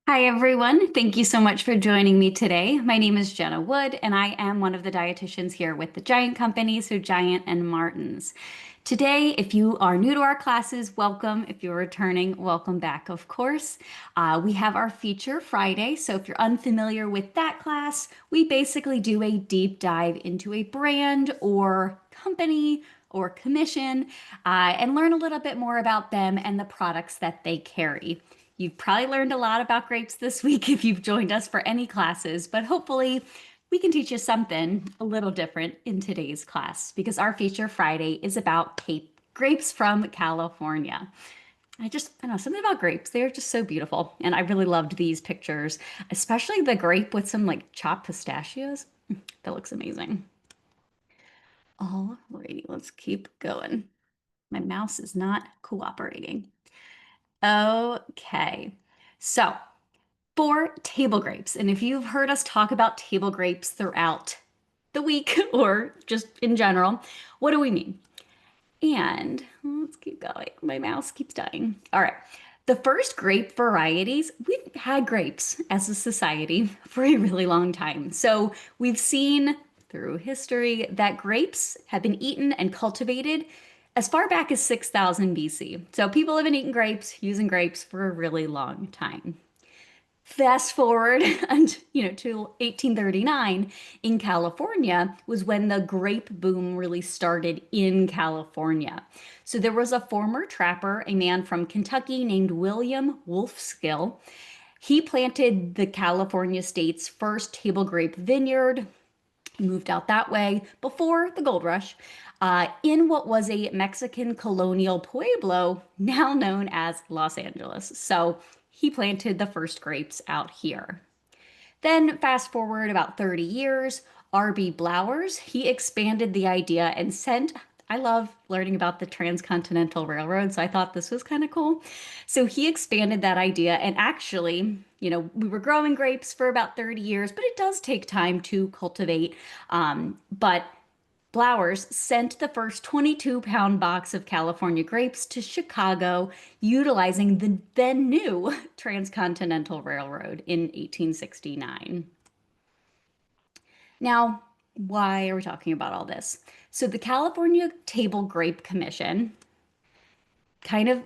Hi, everyone. Thank you so much for joining me today. My name is Jenna Wood, and I am one of the dietitians here with the Giant Company, so Giant and Martins. Today, if you are new to our classes, welcome. If you're returning, welcome back, of course. We have our Feature Friday, so if you're unfamiliar with that class, we basically do a deep dive into a brand or company or commission and learn a little bit more about them and the products that they carry. You've probably learned a lot about grapes this week if you've joined us for any classes, but hopefully we can teach you something a little different in today's class because our Feature Friday is about grapes from California. I don't know, something about grapes. They're just so beautiful. And I really loved these pictures, especially the grape with some like chopped pistachios. That looks amazing. Alrighty, let's keep going. My mouse is not cooperating. Okay. So, for table grapes. And if you've heard us talk about table grapes throughout the week or just in general, what do we mean? And let's keep going. My mouse keeps dying. All right. The first grape varieties, we've had grapes as a society for a really long time. So we've seen through history that grapes have been eaten and cultivated as far back as 6000 BC. So people have been eating grapes, using grapes for a really long time. Fast forward and to 1839 in California was when the grape boom really started in California. So there was a former trapper, a man from Kentucky named William Wolfskill. He planted the California state's first table grape vineyard. He moved out that way before the gold rush in what was a Mexican colonial pueblo, now known as Los Angeles. So he planted the first grapes out here. Then, fast forward about 30 years, R.B. Blowers, he expanded the idea and sent. I love learning about the Transcontinental Railroad, so I thought this was kind of cool. So he expanded that idea, and actually, we were growing grapes for about 30 years, but it does take time to cultivate. But Blowers sent the first 22-pound box of California grapes to Chicago, utilizing the then new Transcontinental Railroad in 1869. Now, why are we talking about all this? So, the California Table Grape Commission kind of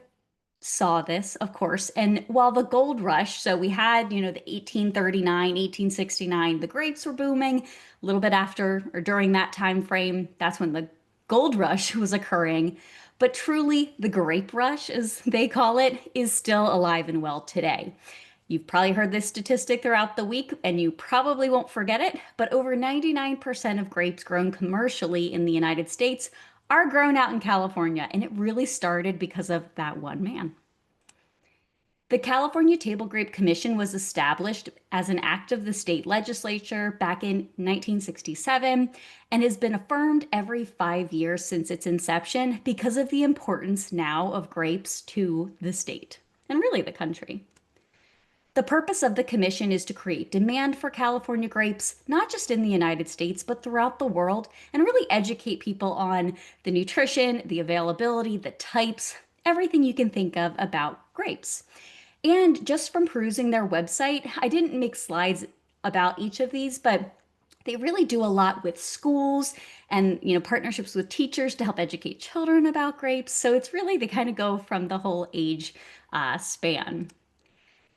saw this, of course. And while the gold rush, so we had, the 1839, 1869, the grapes were booming. A little bit after or during that time frame, that's when the gold rush was occurring. But truly, the grape rush, as they call it, is still alive and well today. You've probably heard this statistic throughout the week, and you probably won't forget it, but over 99% of grapes grown commercially in the United States are grown out in California, and it really started because of that one man. The California Table Grape Commission was established as an act of the state legislature back in 1967 and has been affirmed every 5 years since its inception because of the importance now of grapes to the state and really the country. The purpose of the commission is to create demand for California grapes, not just in the United States, but throughout the world, and really educate people on the nutrition, the availability, the types, everything you can think of about grapes. And just from perusing their website, I didn't make slides about each of these, but they really do a lot with schools and partnerships with teachers to help educate children about grapes. So it's really they kind of go from the whole age span.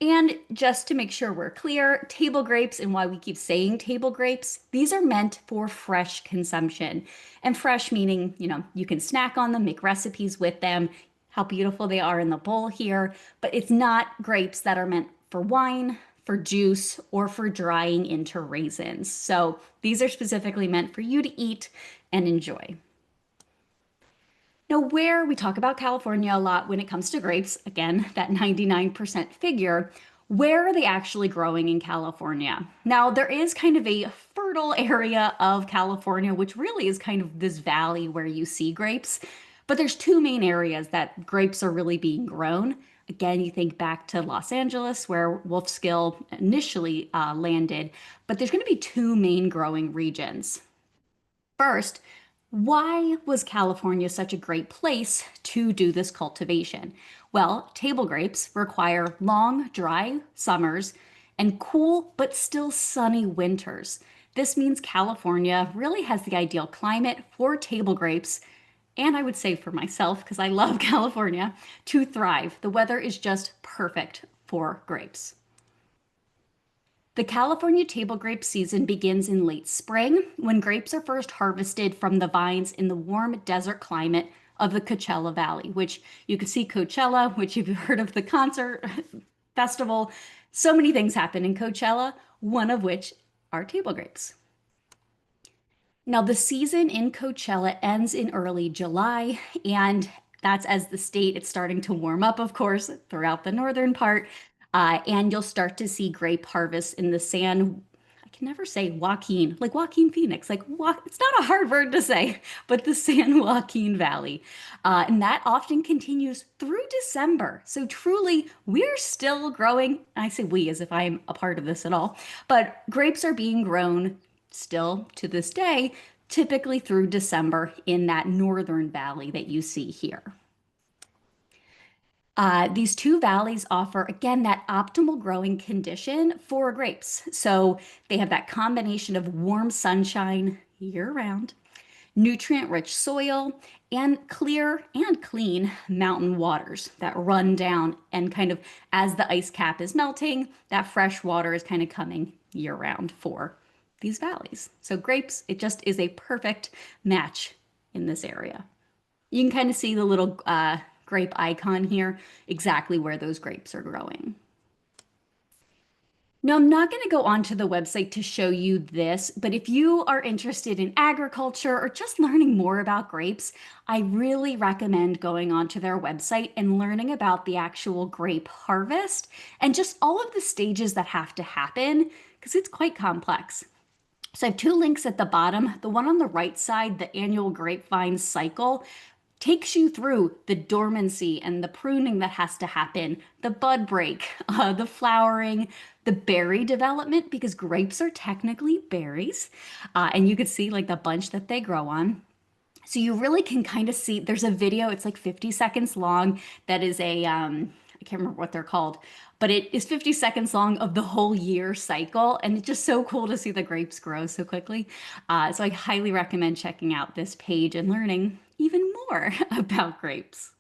And just to make sure we're clear, table grapes and why we keep saying table grapes, these are meant for fresh consumption. And fresh meaning, you can snack on them, make recipes with them, how beautiful they are in the bowl here, but it's not grapes that are meant for wine, for juice, or for drying into raisins. So these are specifically meant for you to eat and enjoy. Now, where we talk about California a lot when it comes to grapes, again, that 99% figure, where are they actually growing in California? Now, there is kind of a fertile area of California, which really is kind of this valley where you see grapes. But there's two main areas that grapes are really being grown. Again, you think back to Los Angeles, where Wolfskill initially landed, but there's going to be two main growing regions. First, why was California such a great place to do this cultivation? Well, table grapes require long, dry summers and cool but still sunny winters. This means California really has the ideal climate for table grapes, and I would say for myself, because I love California, to thrive. The weather is just perfect for grapes. The California table grape season begins in late spring when grapes are first harvested from the vines in the warm desert climate of the Coachella Valley, which you can see Coachella, which if you've heard of the concert festival, so many things happen in Coachella, one of which are table grapes. Now, the season in Coachella ends in early July, and that's as the state it's starting to warm up, of course, throughout the northern part. And you'll start to see grape harvest in the I can never say Joaquin, like Joaquin Phoenix, it's not a hard word to say, but the San Joaquin Valley. And that often continues through December. So truly, we're still growing. I say we as if I'm a part of this at all, but grapes are being grown still to this day, typically through December in that northern valley that you see here. These two valleys offer, again, that optimal growing condition for grapes. So they have that combination of warm sunshine year round, nutrient rich soil, and clear and clean mountain waters that run down. And kind of as the ice cap is melting, that fresh water is kind of coming year round for these valleys. So grapes, it just is a perfect match in this area. You can kind of see the little grape icon here, exactly where those grapes are growing. Now, I'm not going to go onto the website to show you this, but if you are interested in agriculture or just learning more about grapes, I really recommend going onto their website and learning about the actual grape harvest and just all of the stages that have to happen because it's quite complex. So I have two links at the bottom. The one on the right side, the annual grapevine cycle, takes you through the dormancy and the pruning that has to happen, the bud break, the flowering, the berry development, because grapes are technically berries. And you could see like the bunch that they grow on. So you really can kind of see, there's a video, it's like 50 seconds long, that is I can't remember what they're called, but it is 50 seconds long of the whole year cycle. And it's just so cool to see the grapes grow so quickly. So I highly recommend checking out this page and learning even more about grapes.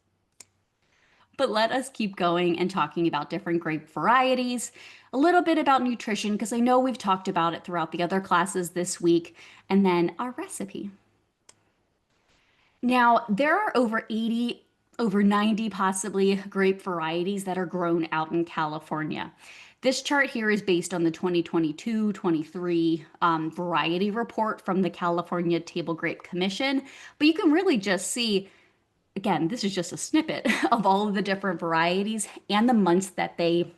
But let us keep going and talking about different grape varieties, a little bit about nutrition, because I know we've talked about it throughout the other classes this week, and then our recipe. Now, there are over 80, over 90 possibly grape varieties that are grown out in California. This chart here is based on the 2022-23 variety report from the California Table Grape Commission, but you can really just see, again, this is just a snippet of all of the different varieties and the months that they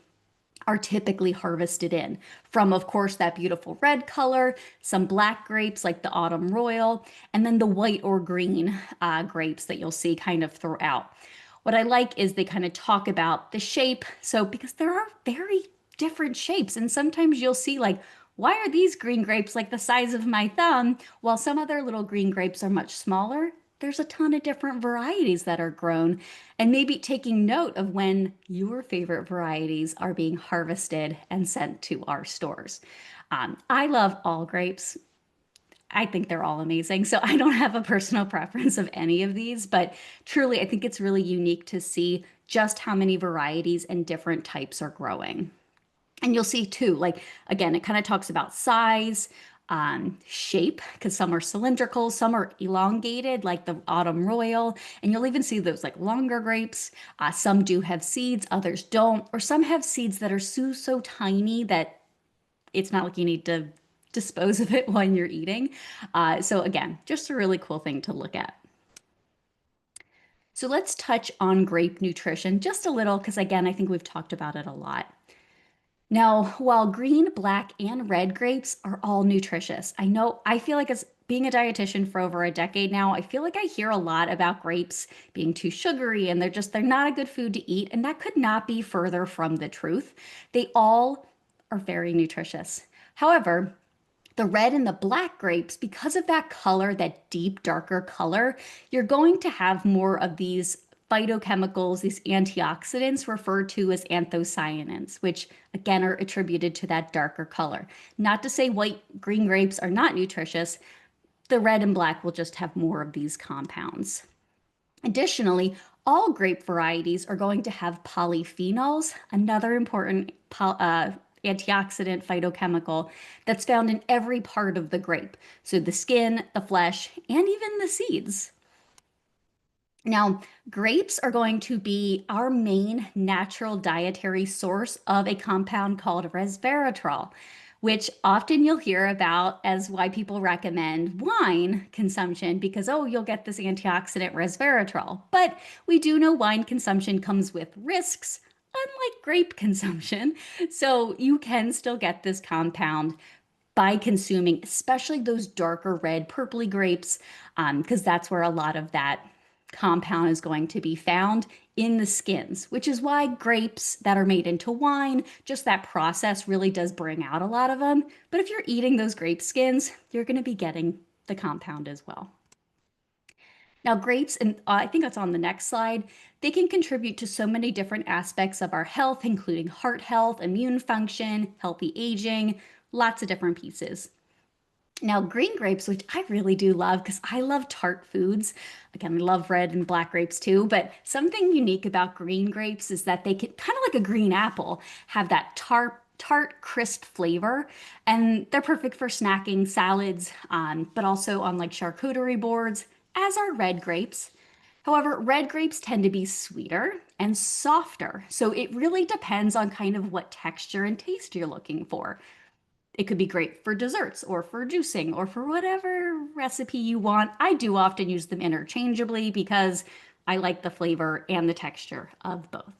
are typically harvested in. From, of course, that beautiful red color, some black grapes like the Autumn Royal, and then the white or green grapes that you'll see kind of throughout. What I like is they kind of talk about the shape. So, because there are very different shapes, and sometimes you'll see like, why are these green grapes like the size of my thumb, while some other little green grapes are much smaller? There's a ton of different varieties that are grown, and maybe taking note of when your favorite varieties are being harvested and sent to our stores. I love all grapes. I think they're all amazing. So I don't have a personal preference of any of these, but truly, I think it's really unique to see just how many varieties and different types are growing. And you'll see too, like, again, it kind of talks about size, shape, because some are cylindrical, some are elongated, like the Autumn Royal. And you'll even see those like longer grapes. Some do have seeds, others don't, or some have seeds that are so tiny that it's not like you need to dispose of it when you're eating. So again, just a really cool thing to look at. So let's touch on grape nutrition just a little, because again, I think we've talked about it a lot. Now, while green, black, and red grapes are all nutritious, I feel like as being a dietitian for over a decade now, I feel like I hear a lot about grapes being too sugary and they're not a good food to eat. And that could not be further from the truth. They all are very nutritious. However, the red and the black grapes, because of that color, that deep, darker color, you're going to have more of these phytochemicals, these antioxidants referred to as anthocyanins, which again are attributed to that darker color. Not to say green grapes are not nutritious, the red and black will just have more of these compounds. Additionally, all grape varieties are going to have polyphenols, another important antioxidant phytochemical that's found in every part of the grape. So the skin, the flesh, and even the seeds. Now, grapes are going to be our main natural dietary source of a compound called resveratrol, which often you'll hear about as why people recommend wine consumption because, oh, you'll get this antioxidant resveratrol. But we do know wine consumption comes with risks, unlike grape consumption. So you can still get this compound by consuming, especially those darker red, purpley grapes, because that's where a lot of that compound is going to be found in the skins, which is why grapes that are made into wine, just that process really does bring out a lot of them. But if you're eating those grape skins, you're going to be getting the compound as well. Now, grapes, and I think that's on the next slide, they can contribute to so many different aspects of our health, including heart health, immune function, healthy aging, lots of different pieces. Now, green grapes, which I really do love because I love tart foods. Again, I love red and black grapes too, but something unique about green grapes is that they can, kind of like a green apple, have that tart, crisp flavor. And they're perfect for snacking, salads, but also on like charcuterie boards, as are red grapes. However, red grapes tend to be sweeter and softer. So it really depends on kind of what texture and taste you're looking for. It could be great for desserts or for juicing or for whatever recipe you want. I do often use them interchangeably because I like the flavor and the texture of both.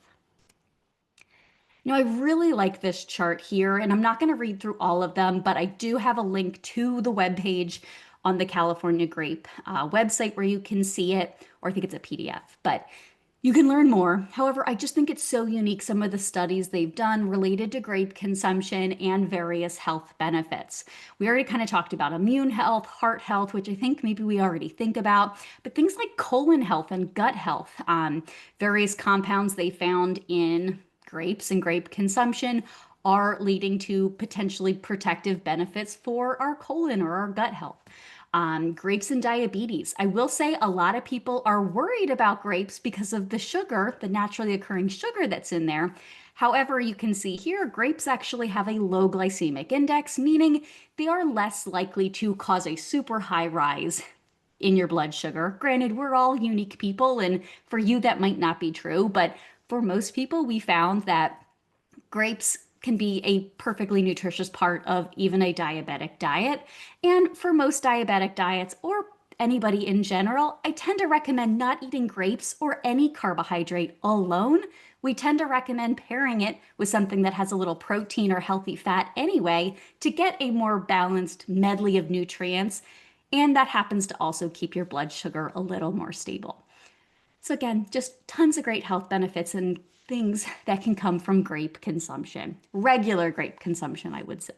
Now, I really like this chart here, and I'm not going to read through all of them, but I do have a link to the webpage on the California Grape website where you can see it, or I think it's a PDF. But you can learn more. However, I just think it's so unique, some of the studies they've done related to grape consumption and various health benefits. We already kind of talked about immune health, heart health, which I think maybe we already think about, but things like colon health and gut health, various compounds they found in grapes and grape consumption are leading to potentially protective benefits for our colon or our gut health. Grapes and diabetes. I will say a lot of people are worried about grapes because of the sugar, the naturally occurring sugar that's in there. However, you can see here, grapes actually have a low glycemic index, meaning they are less likely to cause a super high rise in your blood sugar. Granted, we're all unique people, and for you, that might not be true, but for most people, we found that grapes can be a perfectly nutritious part of even a diabetic diet. And for most diabetic diets or anybody in general, I tend to recommend not eating grapes or any carbohydrate alone. We tend to recommend pairing it with something that has a little protein or healthy fat anyway to get a more balanced medley of nutrients. And that happens to also keep your blood sugar a little more stable. So again, just tons of great health benefits and things that can come from grape consumption, regular grape consumption, I would say.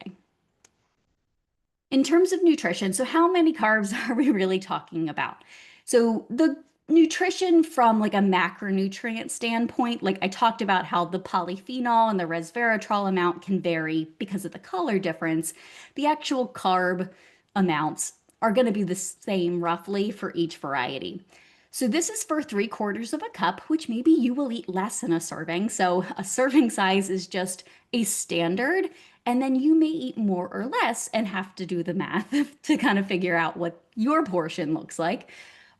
In terms of nutrition, so how many carbs are we really talking about? So the nutrition from like a macronutrient standpoint, like I talked about how the polyphenol and the resveratrol amount can vary because of the color difference, the actual carb amounts are going to be the same roughly for each variety. So this is for 3/4 of a cup, which maybe you will eat less in a serving. So a serving size is just a standard, and then you may eat more or less and have to do the math to kind of figure out what your portion looks like.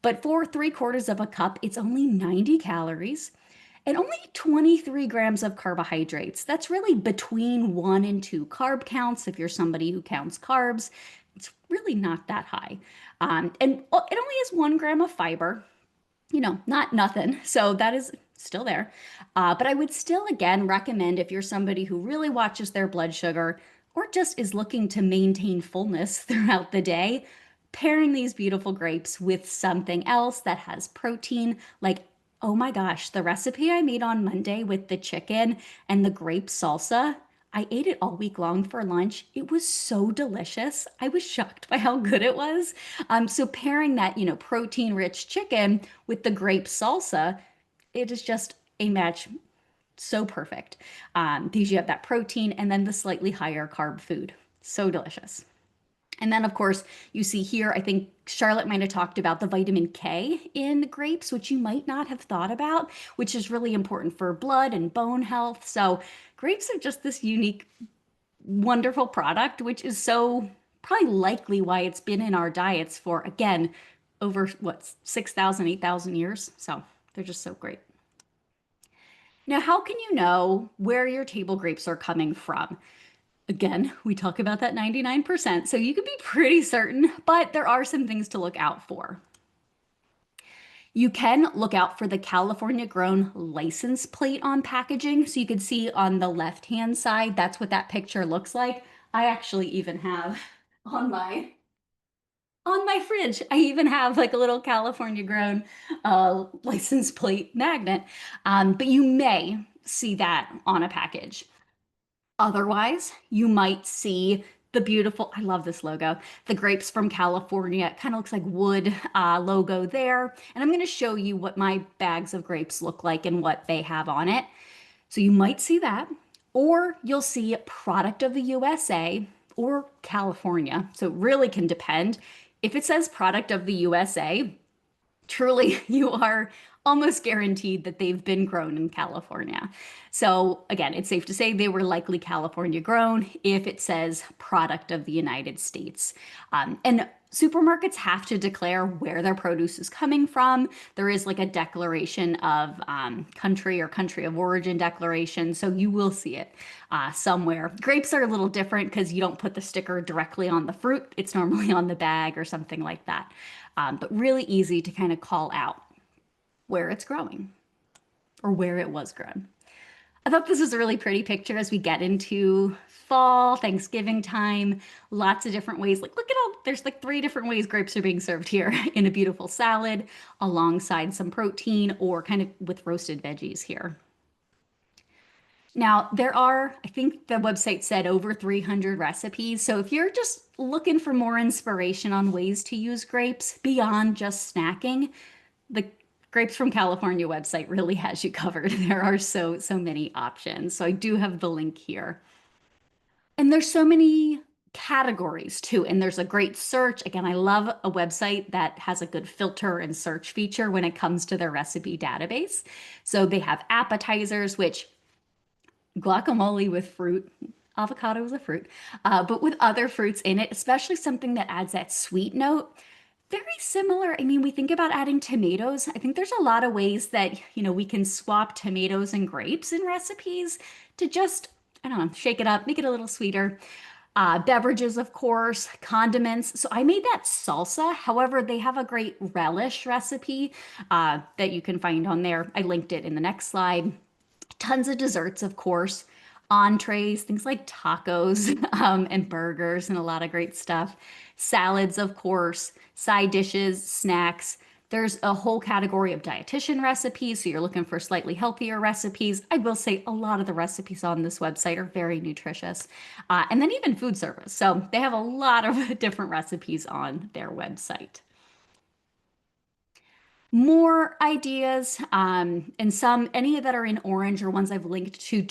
But for 3/4 of a cup, it's only 90 calories and only 23 grams of carbohydrates. That's really between 1 and 2 carb counts. If you're somebody who counts carbs, it's really not that high. And it only has 1 gram of fiber, not nothing. So that is still there. But I would still, again, recommend if you're somebody who really watches their blood sugar or just is looking to maintain fullness throughout the day, pairing these beautiful grapes with something else that has protein, like, oh my gosh, the recipe I made on Monday with the chicken and the grape salsa. I ate it all week long for lunch. It was so delicious. I was shocked by how good it was. So pairing that, protein-rich chicken with the grape salsa, it is just a match so perfect because you have that protein and then the slightly higher carb food. So delicious. And then, of course, you see here, I think Charlotte might have talked about the vitamin K in grapes, which you might not have thought about, which is really important for blood and bone health. So, grapes are just this unique, wonderful product, which is so probably likely why it's been in our diets for, again, over what, 6,000, 8,000 years. So, they're just so great. Now, how can you know where your table grapes are coming from? Again, we talk about that 99%, so you can be pretty certain, but there are some things to look out for. You can look out for the California grown license plate on packaging. So you can see on the left-hand side, that's what that picture looks like. I actually even have on my fridge, I even have like a little California grown license plate magnet. But you may see that on a package. Otherwise, you might see the beautiful, I love this logo, the grapes from California. It kind of looks like wood logo there. And I'm going to show you what my bags of grapes look like and what they have on it. So you might see that, or you'll see product of the USA or California. So it really can depend. If it says product of the USA, truly you are almost guaranteed that they've been grown in California. So again, it's safe to say they were likely California grown if it says product of the United States. And supermarkets have to declare where their produce is coming from. There is like a declaration of country or country of origin declaration. So you will see it somewhere. Grapes are a little different because you don't put the sticker directly on the fruit. It's normally on the bag or something like that. But really easy to kind of call out where it's growing or where it was grown. I thought this was a really pretty picture as we get into fall, Thanksgiving time, lots of different ways. Like, look at all, there's like 3 different ways grapes are being served here in a beautiful salad alongside some protein or kind of with roasted veggies here. Now, there are, I think the website said over 300 recipes. So if you're just looking for more inspiration on ways to use grapes beyond just snacking, the Grapes from California website really has you covered. There are so many options. So I do have the link here. And there's so many categories too. And there's a great search. Again, I love a website that has a good filter and search feature when it comes to their recipe database. So they have appetizers, which guacamole with fruit. Avocado is a fruit, but with other fruits in it, especially something that adds that sweet note. Very similar. I mean, we think about adding tomatoes. I think there's a lot of ways that, we can swap tomatoes and grapes in recipes to just, I don't know, shake it up, make it a little sweeter. Beverages, of course, condiments. So I made that salsa. However, they have a great relish recipe that you can find on there. I linked it in the next slide. Tons of desserts, of course, entrees, things like tacos and burgers, and a lot of great stuff. Salads, of course, side dishes, snacks. There's a whole category of dietitian recipes, so you're looking for slightly healthier recipes. I will say a lot of the recipes on this website are very nutritious. And then even food service. So they have a lot of different recipes on their website. More ideas, and any that are in orange are ones I've linked to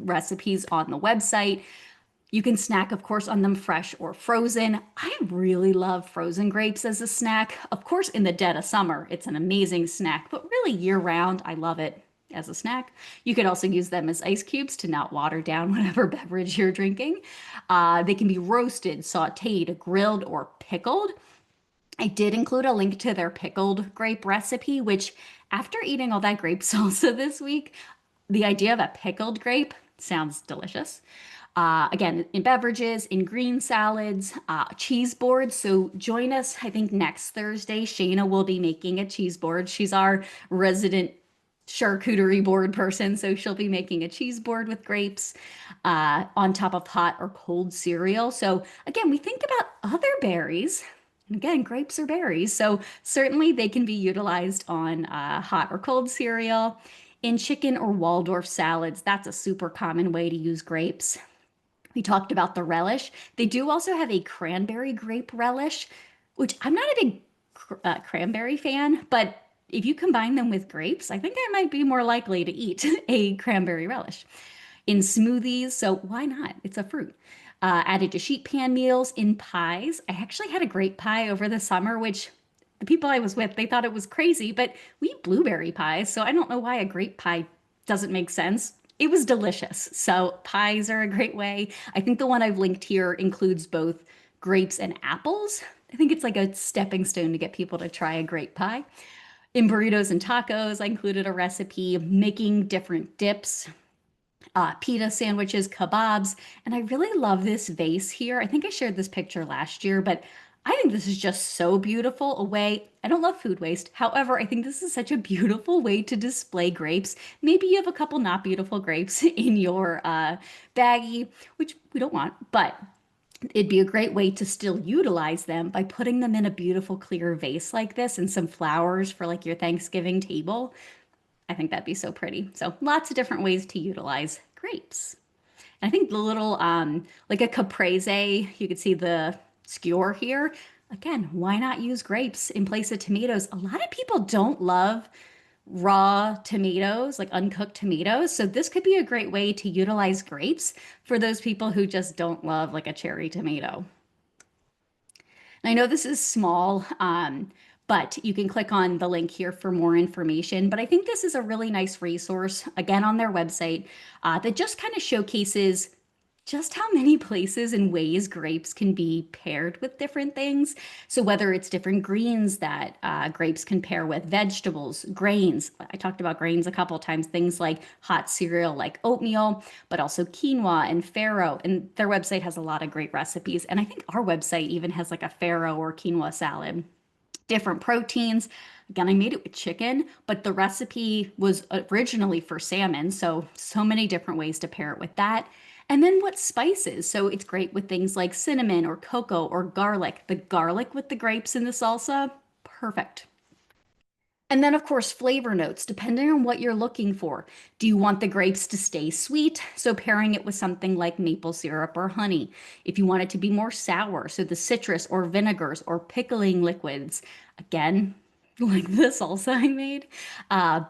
recipes on the website. You can snack, of course, on them fresh or frozen. I really love frozen grapes as a snack. Of course, in the dead of summer, it's an amazing snack, but really year round, I love it as a snack. You could also use them as ice cubes to not water down whatever beverage you're drinking. They can be roasted, sauteed, grilled, or pickled. I did include a link to their pickled grape recipe, which after eating all that grape salsa this week, the idea of a pickled grape sounds delicious. Again, in beverages, in green salads, cheese boards. So join us, I think next Thursday, Shayna will be making a cheese board. She's our resident charcuterie board person. So she'll be making a cheese board with grapes on top of hot or cold cereal. So again, we think about other berries. And again, grapes are berries. So certainly they can be utilized on hot or cold cereal. In chicken or Waldorf salads, that's a super common way to use grapes. We talked about the relish. They do also have a cranberry grape relish, which I'm not a big cranberry fan, but if you combine them with grapes, I think I might be more likely to eat a cranberry relish. In smoothies, so why not? It's a fruit. Added to sheet pan meals, in pies. I actually had a grape pie over the summer, which the people I was with, they thought it was crazy, but we eat blueberry pies, so I don't know why a grape pie doesn't make sense. It was delicious. So pies are a great way. I think the one I've linked here includes both grapes and apples. I think it's like a stepping stone to get people to try a grape pie. In burritos and tacos, I included a recipe making different dips, pita sandwiches, kebabs, and I really love this vase here. I think I shared this picture last year, but I think this is just so beautiful. A way, I don't love food waste. However, I think this is such a beautiful way to display grapes. Maybe you have a couple not beautiful grapes in your baggie, which we don't want, but it'd be a great way to still utilize them by putting them in a beautiful clear vase like this and some flowers for like your Thanksgiving table. I think that'd be so pretty. So lots of different ways to utilize grapes. And I think the little, like a caprese, you could see the skewer here. Again, why not use grapes in place of tomatoes? A lot of people don't love raw tomatoes, like uncooked tomatoes. So this could be a great way to utilize grapes for those people who just don't love like a cherry tomato. And I know this is small, but you can click on the link here for more information. But I think this is a really nice resource, again, on their website, that just kind of showcases just how many places and ways grapes can be paired with different things. So whether it's different greens that grapes can pair with vegetables, grains. I talked about grains a couple of times, things like hot cereal like oatmeal, but also quinoa and farro. And their website has a lot of great recipes. And I think our website even has like a farro or quinoa salad. Different proteins. Again, I made it with chicken, but the recipe was originally for salmon. So many different ways to pair it with that. And then what spices? So it's great with things like cinnamon or cocoa or garlic. The garlic with the grapes in the salsa, perfect. And then, of course, flavor notes, depending on what you're looking for. Do you want the grapes to stay sweet? So pairing it with something like maple syrup or honey. If you want it to be more sour, so the citrus or vinegars or pickling liquids. Again, like the salsa I made.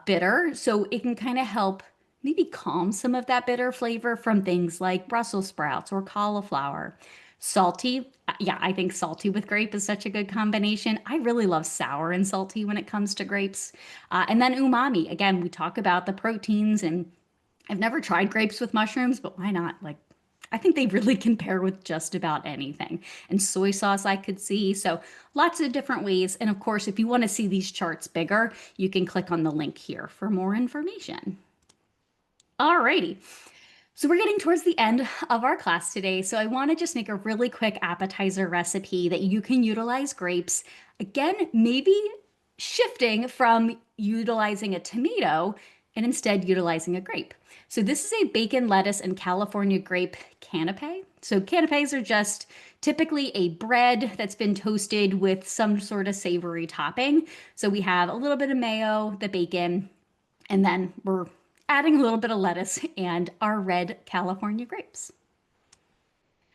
Bitter, so it can kind of help maybe calm some of that bitter flavor from things like Brussels sprouts or cauliflower. Salty, yeah, I think salty with grape is such a good combination. I really love sour and salty when it comes to grapes. And then umami. Again, we talk about the proteins, and I've never tried grapes with mushrooms, but why not? Like, I think they really can pair with just about anything. And soy sauce, I could see. So lots of different ways. And of course, if you want to see these charts bigger, you can click on the link here for more information. Alrighty. So we're getting towards the end of our class today. So I want to just make a really quick appetizer recipe that you can utilize grapes. Again, maybe shifting from utilizing a tomato and instead utilizing a grape. So this is a bacon, lettuce, and California grape canape. So canapes are just typically a bread that's been toasted with some sort of savory topping. So we have a little bit of mayo, the bacon, and then we're adding a little bit of lettuce and our red California grapes.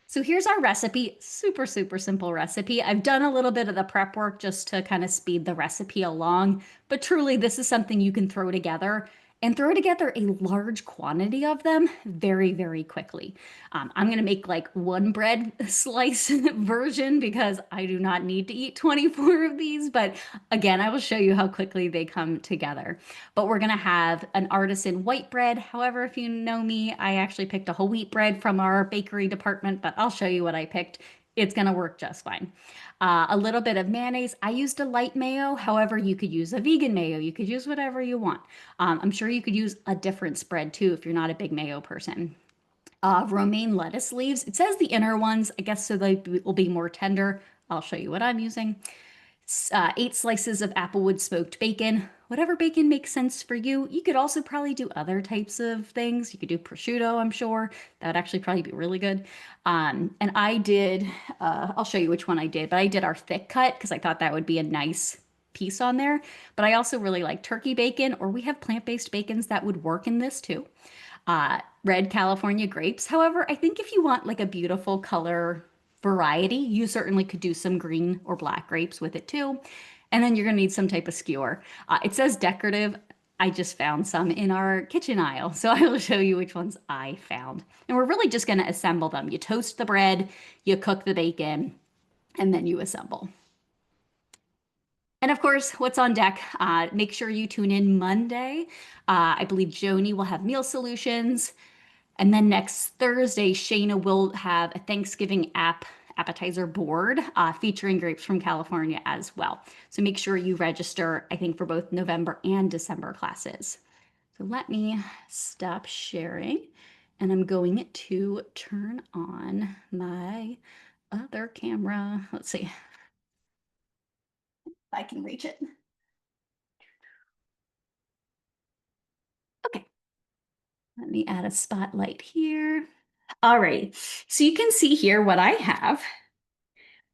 So here's our recipe, super, super simple recipe. I've done a little bit of the prep work just to kind of speed the recipe along, but truly this is something you can throw together and throw together a large quantity of them very, very quickly. I'm going to make like one bread slice version because I do not need to eat 24 of these. But again, I will show you how quickly they come together. But we're going to have an artisan white bread. However, if you know me, I actually picked a whole wheat bread from our bakery department, but I'll show you what I picked. It's going to work just fine. A little bit of mayonnaise. I used a light mayo. However, you could use a vegan mayo. You could use whatever you want. I'm sure you could use a different spread too if you're not a big mayo person. Romaine lettuce leaves. It says the inner ones, I guess, so they will be more tender. I'll show you what I'm using. 8 slices of applewood smoked bacon. Whatever bacon makes sense for you. You could also probably do other types of things. You could do prosciutto, I'm sure. That would actually probably be really good. And I did, I'll show you which one I did, but I did our thick cut because I thought that would be a nice piece on there. But I also really like turkey bacon, or we have plant-based bacons that would work in this too. Red California grapes. However, I think if you want like a beautiful color variety, you certainly could do some green or black grapes with it too. And then you're going to need some type of skewer. It says decorative. I just found some in our kitchen aisle. So I will show you which ones I found. And we're really just going to assemble them. You toast the bread, you cook the bacon, and then you assemble. And of course, what's on deck? Make sure you tune in Monday. I believe Joni will have meal solutions. And then next Thursday, Shayna will have a Thanksgiving appetizer board featuring grapes from California as well. So make sure you register, I think, for both November and December classes. So let me stop sharing. And I'm going to turn on my other camera. Let's see if I can reach it. Okay, let me add a spotlight here. All right, so you can see here what I have.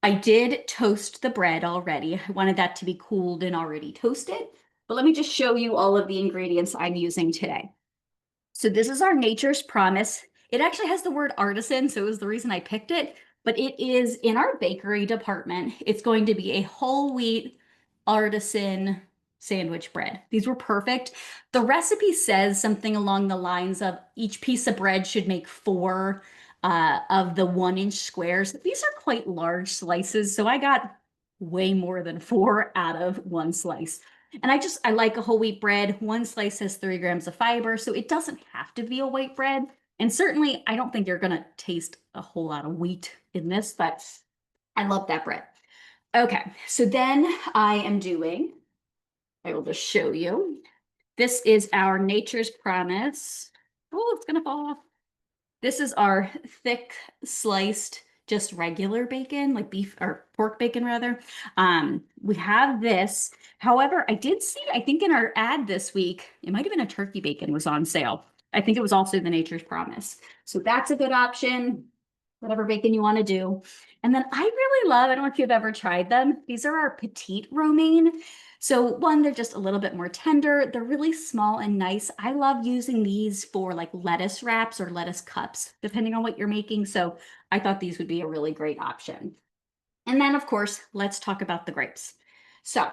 I did toast the bread already. I wanted that to be cooled and already toasted. But let me just show you all of the ingredients I'm using today. So this is our Nature's Promise. It actually has the word artisan, so it was the reason I picked it. But it is in our bakery department. It's going to be a whole wheat artisan sandwich bread. These were perfect. The recipe says something along the lines of each piece of bread should make four of the 1 inch squares. These are quite large slices, so I got way more than four out of one slice. And I like a whole wheat bread. One slice has 3 grams of fiber, so it doesn't have to be a white bread. And certainly, I don't think you're going to taste a whole lot of wheat in this, but I love that bread. Okay, so then I will just show you. This is our Nature's Promise. Oh, it's gonna fall off. This is our thick sliced, just regular bacon, like beef or pork bacon rather. We have this. However, I did see, I think in our ad this week, it might have been a turkey bacon was on sale. I think it was also the Nature's Promise. So that's a good option, whatever bacon you want to do. And then I really love, I don't know if you've ever tried them. These are our petite romaine. So one, they're just a little bit more tender. They're really small and nice. I love using these for like lettuce wraps or lettuce cups, depending on what you're making. So I thought these would be a really great option. And then of course, let's talk about the grapes. So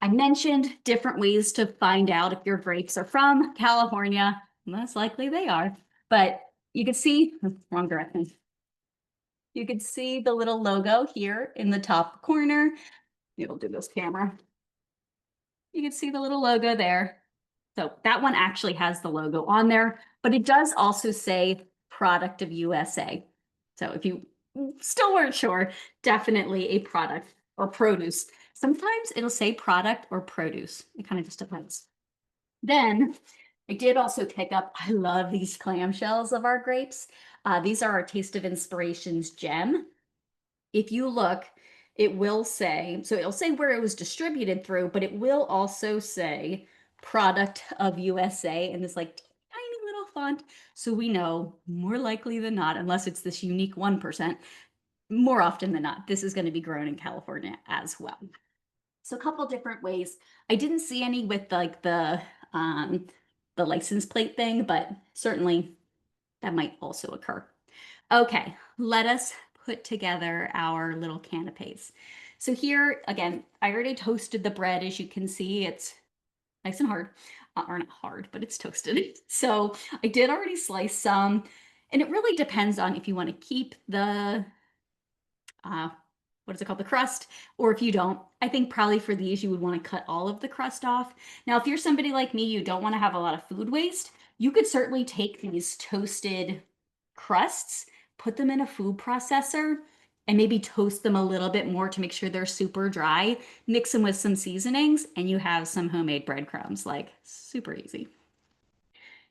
I mentioned different ways to find out if your grapes are from California. Most likely they are, but you can see, wrong direction. You can see the little logo here in the top corner. It'll do this camera. You can see the little logo there. So that one actually has the logo on there, but it does also say product of USA. So if you still weren't sure, definitely a product or produce. Sometimes it'll say product or produce. It kind of just depends. Then I did also pick up, I love these clamshells of our grapes. These are our Taste of Inspirations gem. If you look, it will say, so it'll say where it was distributed through, but it will also say product of USA in this like tiny little font. So we know more likely than not, unless it's this unique 1%, more often than not, this is going to be grown in California as well. So a couple different ways. I didn't see any with like the license plate thing, but certainly that might also occur. Okay, let us put together our little canapes. So here, again, I already toasted the bread. As you can see, it's nice and hard, or not hard, but it's toasted. So I did already slice some, and it really depends on if you want to keep the uh, what is it called, the crust, or if you don't. I think probably for these you would want to cut all of the crust off. Now, if you're somebody like me, you don't want to have a lot of food waste, you could certainly take these toasted crusts, put them in a food processor, and maybe toast them a little bit more to make sure they're super dry, mix them with some seasonings, and you have some homemade breadcrumbs, like super easy.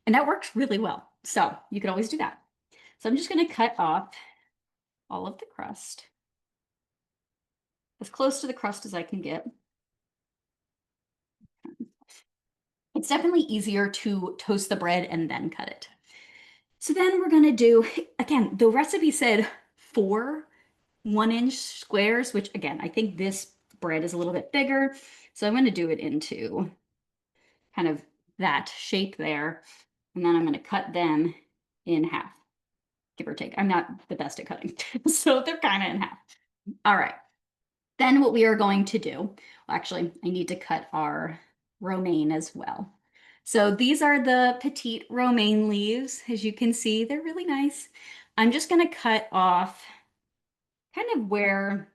And that works really well. So you could always do that. So I'm just going to cut off all of the crust as close to the crust as I can get. It's definitely easier to toast the bread and then cut it. So then we're gonna do, again, the recipe said 4 1 inch squares, which again, I think this bread is a little bit bigger. So I'm gonna do it into kind of that shape there. And then I'm gonna cut them in half, give or take. I'm not the best at cutting, so they're kind of in half. All right. Then what we are going to do, well, actually, I need to cut our romaine as well. So these are the petite romaine leaves. As you can see, they're really nice. I'm just going to cut off kind of where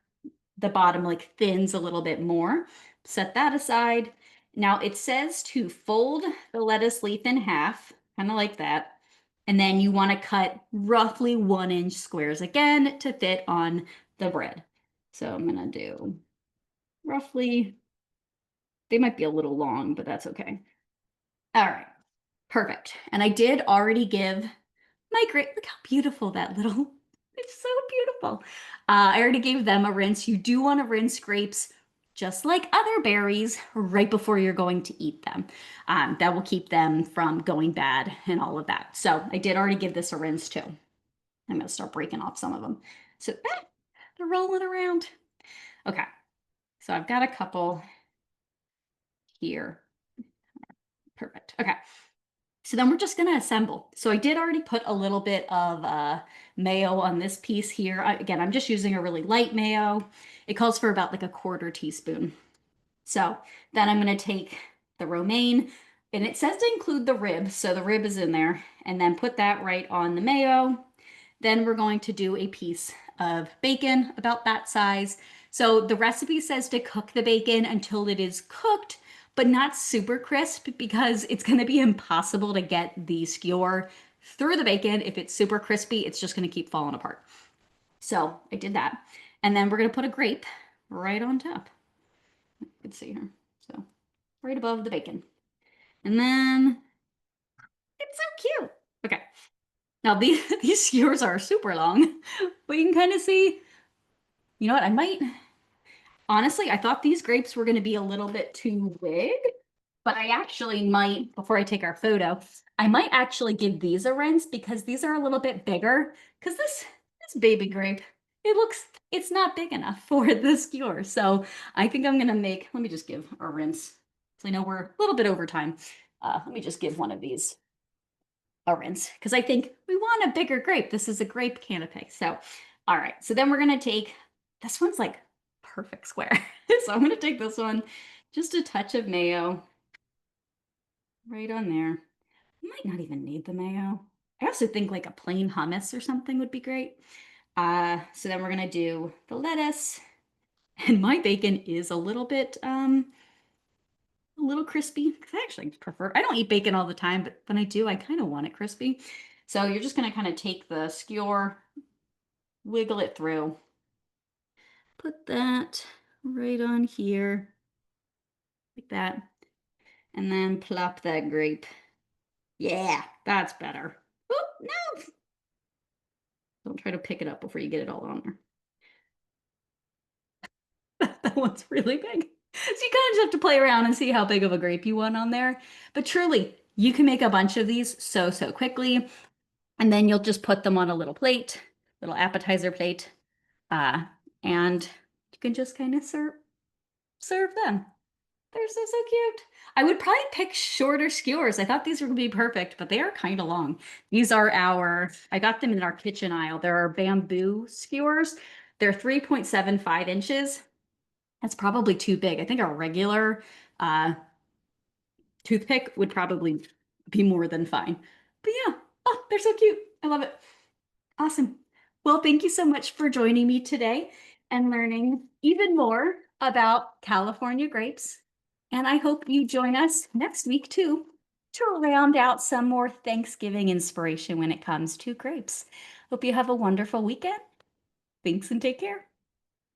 the bottom like thins a little bit more. Set that aside. Now it says to fold the lettuce leaf in half, kind of like that. And then you want to cut roughly 1 inch squares again to fit on the bread. So I'm going to do roughly, they might be a little long, but that's okay. All right, perfect. And I did already give my grape, look how beautiful that little, it's so beautiful. I already gave them a rinse. You do want to rinse grapes just like other berries right before you're going to eat them. That will keep them from going bad and all of that. So I did already give this a rinse too. I'm going to start breaking off some of them. So they're rolling around. Okay, so I've got a couple here. Perfect. Okay. So then we're just going to assemble. So I did already put a little bit of mayo on this piece here. Again, I'm just using a really light mayo. It calls for about like a 1/4 teaspoon. So then I'm going to take the romaine, and it says to include the rib. So the rib is in there, and then put that right on the mayo. Then we're going to do a piece of bacon about that size. So the recipe says to cook the bacon until it is cooked, but not super crisp because it's going to be impossible to get the skewer through the bacon. If it's super crispy, it's just going to keep falling apart. So I did that. And then we're going to put a grape right on top. You can see here. So right above the bacon. And then it's so cute. Okay. Now these skewers are super long, but you can kind of see, you know what, I might, honestly, I thought these grapes were going to be a little bit too big, but I actually might, before I take our photo, I might actually give these a rinse because these are a little bit bigger because this baby grape, it looks, it's not big enough for the skewer. So I think I'm going to make, let me just give a rinse. So I know we're a little bit over time. Let me just give one of these a rinse because I think we want a bigger grape. This is a grape canape. So, all right. So then we're going to take, this one's like perfect square. So I'm going to take this one, just a touch of mayo right on there. You might not even need the mayo. I also think like a plain hummus or something would be great. So then we're going to do the lettuce, and my bacon is a little crispy because I actually prefer, I don't eat bacon all the time, but when I do, I kind of want it crispy. So you're just going to kind of take the skewer, wiggle it through, put that right on here like that, and then plop that grape. Yeah, that's better. Oh, no. Don't try to pick it up before you get it all on there. That one's really big. So you kind of just have to play around and see how big of a grape you want on there. But truly, you can make a bunch of these so quickly. And then you'll just put them on a little plate, little appetizer plate, uh, and you can just kind of serve them. They're so cute. I would probably pick shorter skewers. I thought these were gonna be perfect, but they are kind of long. These are I got them in our kitchen aisle. There are bamboo skewers. They're 3.75 inches. That's probably too big. I think a regular uh, toothpick would probably be more than fine. But yeah, oh, they're so cute. I love it. Awesome. Well, thank you so much for joining me today and learning even more about California grapes. And I hope you join us next week too to round out some more Thanksgiving inspiration when it comes to grapes. Hope you have a wonderful weekend. Thanks and take care.